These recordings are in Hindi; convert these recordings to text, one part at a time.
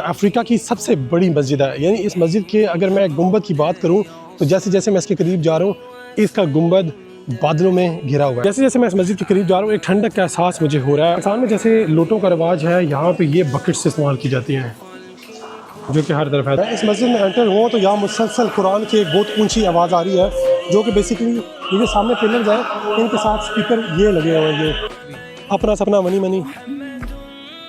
अफ्रीका की सबसे बड़ी मस्जिद है। यानी इस मस्जिद के अगर मैं गुंबद की बात करूं तो जैसे जैसे मैं इसके करीब जा रहा हूं इसका गुंबद बादलों में घिरा हुआ है। जैसे जैसे मैं इस मस्जिद के करीब जा रहा हूँ एक ठंडक का एहसास मुझे हो रहा है। पाकिस्तान में जैसे लोटों का रिवाज है, यहाँ पे ये बकेट्स इस्तेमाल की जाती हैं जो कि हर तरफ है। मैं इस मस्जिद में एंटर हुआ तो यहाँ मुसलसल कुरान की एक बहुत ऊंची आवाज़ आ रही है, जो कि बेसिकली ये जो सामने पिलर्स हैं इनके साथ स्पीकर ये लगे हुए हैं। ये अपना सपना मनी मनी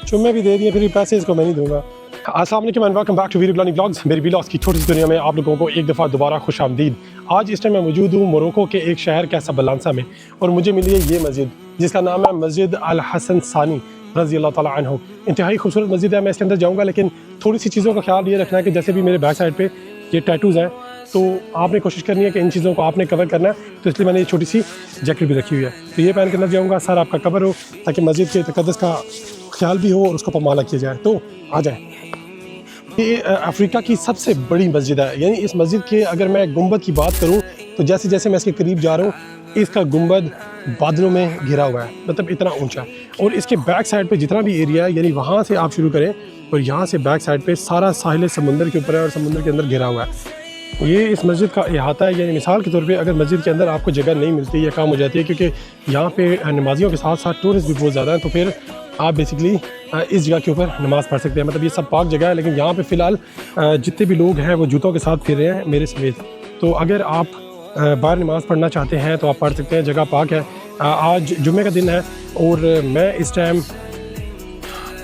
चुम्मे भी दे दिए, फिर पैसे इसको मैं नहीं दूंगा। अस्सलाम वालेकुम and welcome back to video blogging vlogs. मेरी व्लॉग्स की छोटी सी दुनिया में आप लोगों को एक दफ़ा दोबारा खुश आमदीद। आज इस टाइम मैं मौजूद हूँ मोरक्को के एक शहर कैसाब्लांका में और मुझे मिली है ये मस्जिद जिसका नाम है मस्जिद अल हसन सानी रज़ी अल्लाह ताला अन्हु। इंतहाई खूबसूरत मस्जिद है। मैं इसके अंदर जाऊँगा, लेकिन थोड़ी सी चीज़ों का ख्याल ये रखना है कि जैसे भी मेरे बैक साइड पर ये टैटूज़ हैं तो आपने कोशिश करनी है कि इन चीज़ों को आपने कवर करना है, तो इसलिए मैंने ये छोटी सी जैकेट भी रखी हुई है। तो ये पहन के अंदर जाऊँगा, सर आपका कवर हो ताकि मस्जिद के तकद्दुस का ख्याल भी हो और उसको पमाला किया जाए। तो आ जाए। ये अफ्रीका की सबसे बड़ी मस्जिद है। यानी इस मस्जिद के अगर मैं गुंबद की बात करूं तो जैसे जैसे मैं इसके करीब जा रहा हूं इसका गुंबद बादलों में घिरा हुआ है, मतलब इतना ऊंचा। और इसके बैक साइड पे जितना भी एरिया है यानी वहाँ से आप शुरू करें और यहाँ से बैक साइड पे सारा साहिल समुंदर के ऊपर है और समुंदर के अंदर घिरा हुआ है। ये इस मस्जिद का अहाता है। यानी मिसाल के तौर पे अगर मस्जिद के अंदर आपको जगह नहीं मिलती या काम हो जाती है, क्योंकि यहाँ पे नमाजियों के साथ साथ टूरिस्ट भी बहुत ज़्यादा हैं, तो फिर आप बेसिकली इस जगह के ऊपर नमाज़ पढ़ सकते हैं। मतलब ये सब पाक जगह है, लेकिन यहाँ पे फ़िलहाल जितने भी लोग हैं वो जूतों के साथ फिर रहे हैं मेरे समेत। तो अगर आप बाहर नमाज़ पढ़ना चाहते हैं तो आप पढ़ सकते हैं, जगह पाक है। आज जुम्मे का दिन है और मैं इस टाइम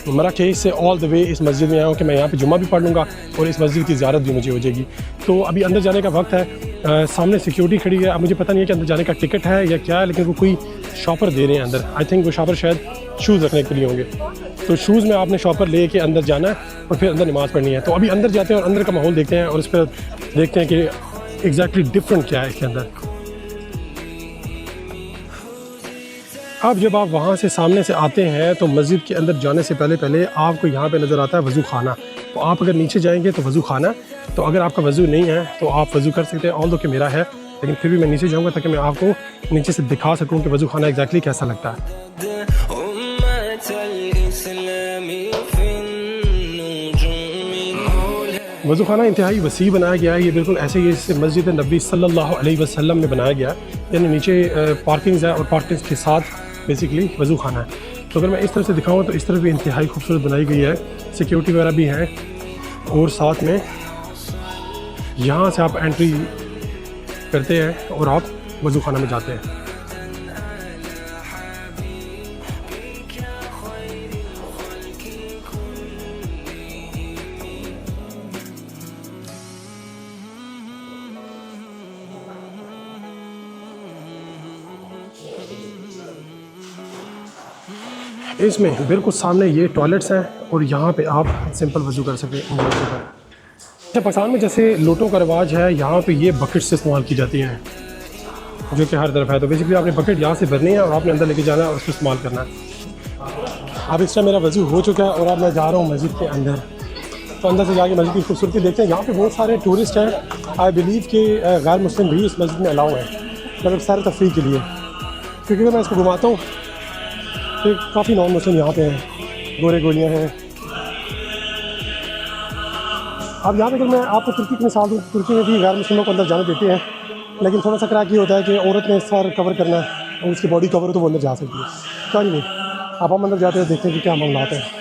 मराकेश से ऑल द वे इस मस्जिद में आया हूँ कि मैं यहाँ पे जुम्मा भी पढ़ लूँगा और इस मस्जिद की ज़ियारत भी मुझे हो जाएगी। तो अभी अंदर जाने का वक्त है। सामने सिक्योरिटी खड़ी है। अब मुझे पता नहीं है कि अंदर जाने का टिकट है या क्या है, लेकिन वो कोई शॉपर दे रहे हैं अंदर। आई थिंक वो शॉपर शायद शूज़ रखने के लिए होंगे। तो शूज़ में आपने शॉपर ले के अंदर जाना है और फिर अंदर नमाज़ पढ़नी है। तो अभी अंदर जाते हैं और अंदर का माहौल देखते हैं और इस पर देखते हैं कि एग्जैक्टली डिफरेंट क्या है इसके अंदर। अब जब आप वहाँ से सामने से आते हैं तो मस्जिद के अंदर जाने से पहले आपको यहाँ पे नज़र आता है वज़ू खाना। तो आप अगर नीचे जाएंगे तो वज़ू खाना, तो अगर आपका वज़ू नहीं है तो आप वज़ू कर सकते हैं। ऑल दो कि मेरा है, लेकिन फिर भी मैं नीचे जाऊँगा ताकि मैं आपको नीचे से दिखा सकूँ कि वज़ू खाना एग्जैक्टली कैसा लगता है। वज़ू खाना इंतहाई वसी बनाया गया है। ये बिल्कुल ऐसे ही जैसे मस्जिद नबी सल्लल्लाहु अलैहि वसल्लम में बनाया गया है। यानी नीचे पार्किंग्स है और पार्किंग्स के साथ बेसिकली वज़ू खाना है। तो अगर मैं इस तरफ से दिखाऊँ तो इस तरफ भी इंतहाई खूबसूरत बनाई गई है, सिक्योरिटी वगैरह भी है और साथ में यहाँ से आप एंट्री करते हैं और आप वज़ू खाना में जाते हैं। इसमें बिल्कुल सामने ये टॉयलेट्स हैं और यहाँ पे आप सिंपल वज़ू कर सकते हैं। पाकिस्तान में जैसे लोटों का रिवाज है, यहाँ पे ये बकेट्स से इस्तेमाल की जाती हैं जो कि हर तरफ है। तो बेसिकली आपने बकेट यहाँ से भरनी है और आपने अंदर लेके जाना है और उसको इस्तेमाल करना है। अब इस टाइम मेरा वज़ू हो चुका है और अब मैं जा रहा हूँ मस्जिद के अंदर। तो अंदर से जाके मस्जिद की खूबसूरती देखते हैं। यहाँ पे बहुत सारे टूरिस्ट हैं। आई बिलीव कि गैर मुस्लिम भी इस मस्जिद में अलाउ है, मतलब सैर तफरीह के लिए। क्योंकि मैं इसको घुमाता हूँ तो काफ़ी नॉन मुस्लिम यहाँ पे हैं, गोरे गोलियाँ हैं। अब यहाँ पे अगर मैं आपको तुर्की की मिसाल दूँ, तुर्की में भी गैर मुस्लिमों को अंदर जाने देते हैं, लेकिन थोड़ा सा क्रैक ये होता है कि औरत ने सर कवर करना है और उसकी बॉडी कवर हो तो वो अंदर जा सकती है। क्या नहीं, अब हम अंदर जाते हैं, देखते हैं कि क्या मामला आता है।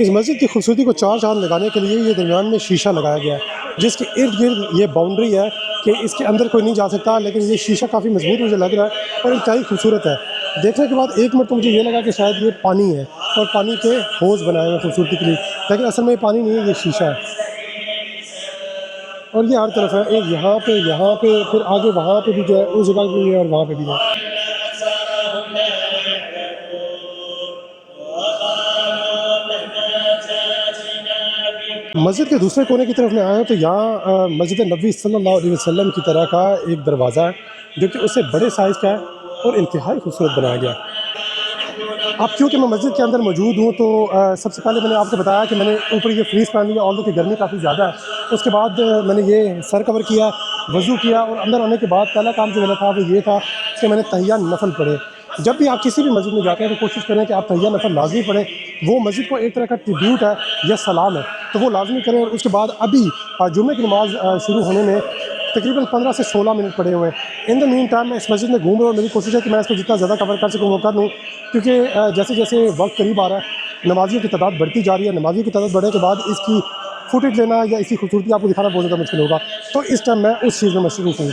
इस मस्जिद की खूबसूरती को चार चांद लगाने के लिए ये दरमियान में शीशा लगाया गया है, जिसके इर्द गिर्द ये बाउंड्री है कि इसके अंदर कोई नहीं जा सकता, लेकिन ये शीशा काफ़ी मजबूत मुझे लग रहा है और इंतहाई खूबसूरत है। देखने के बाद एक मिनट तो मुझे ये लगा कि शायद ये पानी है और पानी के होज़ बनाए हुए खूबसूरती के लिए, लेकिन असल में ये पानी नहीं है, ये शीशा है। और ये हर तरफ है, एक यहाँ पे फिर आगे वहाँ पे भी जो है, उस जगह भी है और वहाँ पे भी है। मस्जिद के दूसरे कोने की तरफ मैं आया तो यहाँ मस्जिद नबी सल्लल्लाहु अलैहि वसल्लम की तरह का एक दरवाज़ा है, जो कि उससे बड़े साइज़ का है और इंतहाई खूबसूरत बनाया गया। अब क्योंकि मैं मस्जिद के अंदर मौजूद हूँ तो सबसे पहले मैंने आपको बताया कि मैंने ऊपर ये फ्रीज़ पहन लिया, ऑल्दो कि गर्मी काफ़ी ज़्यादा है। उसके बाद मैंने ये सर कवर किया, वज़ू किया और अंदर आने के बाद पहला काम जो मेरा था वो ये था कि मैंने तहिया नफल पढ़े। जब भी आप किसी भी मस्जिद में जाते हैं तो कोशिश करें कि आप तहिया नफल लाजमी पढ़ें, वो मस्जिद को एक तरह का ट्रिब्यूट है या सलाम है, तो वो लाजमी करें। और उसके बाद अभी जुम्मे की नमाज़ शुरू होने में तकरीबन 15 से 16 मिनट पड़े हुए हैं। इन द मीन टाइम मैं इस मस्जिद में घूम रहा हूँ, मेरी कोशिश है कि मैं इसको जितना ज़्यादा कवर कर सकूँ वो कर लूँ, क्योंकि जैसे जैसे वक्त करीब आ रहा है नमाजियों की तादाद बढ़ती जा रही है। नमाजियों की तादाद बढ़ने के बाद इसकी फुटेज लेना या इसकी खूबसूरती आपको दिखाना बहुत ज़्यादा मुश्किल होगा, तो इस टाइम मैं उस चीज़ में मशरूफ़ हूँ।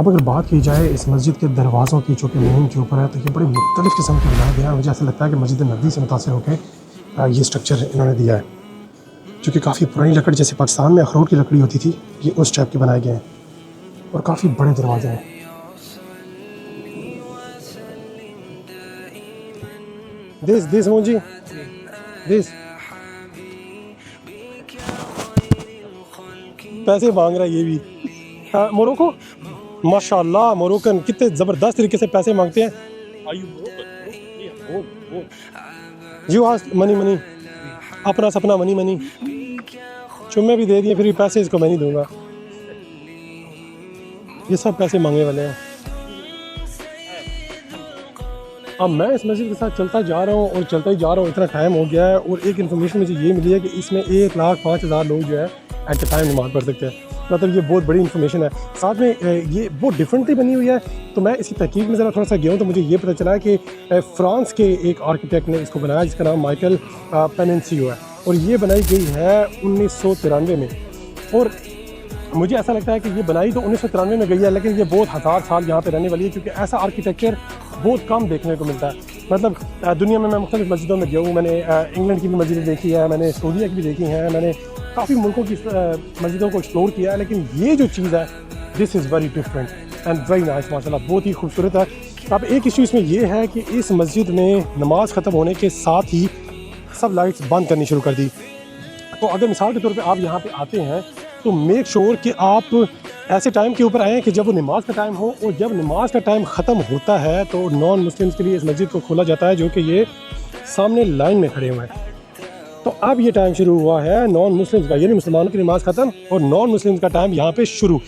अब अगर बात की जाए इस मस्जिद के दरवाज़ों की, जो कि मेन के ऊपर है, तो ये बड़ी मुख्तलिफ़ किस्म के बनाया गया है। मुझे ऐसा लगता है कि मस्जिद नबी से मुतासिर होकर ये स्ट्रक्चर इन्होंने दिया है, जो कि काफ़ी पुरानी लकड़ी, जैसे पाकिस्तान में अखरोट की लकड़ी होती थी, ये उस टाइप के बनाए गए हैं और काफ़ी बड़े दरवाजे हैं। दिस मोजी दिस पैसे मांग रहा है ये भी। मोरक्को माशाल्लाह, मोरक्कन कितने ज़बरदस्त तरीके से पैसे मांगते हैं। यू आस्क मनी अपना सपना मनी। चुम्मे भी दे दिए, फिर भी पैसे इसको मैं नहीं दूंगा, ये सब पैसे मांगने वाले हैं। अब मैं इस मस्जिद के साथ चलता जा रहा हूँ और चलता ही जा रहा हूँ, इतना टाइम हो गया है। और एक इन्फॉर्मेशन मुझे ये मिली है कि इसमें 1,05,000 लोग जो है एट द टाइम नमाज़ पढ़ सकते हैं। मतलब ये बहुत बड़ी इन्फॉर्मेशन है। साथ में ये बहुत डिफरेंटली बनी हुई है। तो मैं इसकी तहकीक में ज़रा थोड़ा सा गया हूँ, तो मुझे ये पता चला कि फ्रांस के एक आर्किटेक्ट ने इसको बनाया, जिसका नाम माइकल पेनेंसियो है, और ये बनाई गई है 1993 में। और मुझे ऐसा लगता है कि ये बनाई तो 1993 में गई है, लेकिन ये बहुत हज़ार साल यहाँ पे रहने वाली है, क्योंकि ऐसा आर्किटेक्चर बहुत कम देखने को मिलता है। मतलब दुनिया में मैं मुख्तलिफ मस्जिदों में गया हूँ, मैंने इंग्लैंड की भी मस्जिदें देखी है, मैंने सऊदीया की भी देखी हैं, मैंने काफ़ी मुल्कों की मस्जिदों को एक्सप्लोर किया है, लेकिन ये जो चीज़ है this is very different and very nice, माशाल्लाह बहुत ही खूबसूरत है। अब एक इशू इसमें यह है कि इस मस्जिद में नमाज ख़त्म होने के साथ ही सब लाइट्स बंद करनी शुरू कर दी। तो अगर मिसाल के तौर पे आप यहाँ पे आते हैं तो मेक श्योर कि आप ऐसे टाइम के ऊपर आएँ कि जब वो नमाज का टाइम हो, और जब नमाज का टाइम ख़त्म होता है तो नॉन मुस्लिम्स के लिए इस मस्जिद को खोला जाता है, जो कि ये सामने लाइन में खड़े हुए हैं। तो अब ये टाइम शुरू हुआ है नॉन मुस्लिम्स का, यानी मुसलमानों की नमाज ख़त्म और नॉन मुस्लिम्स का टाइम यहाँ पे शुरू।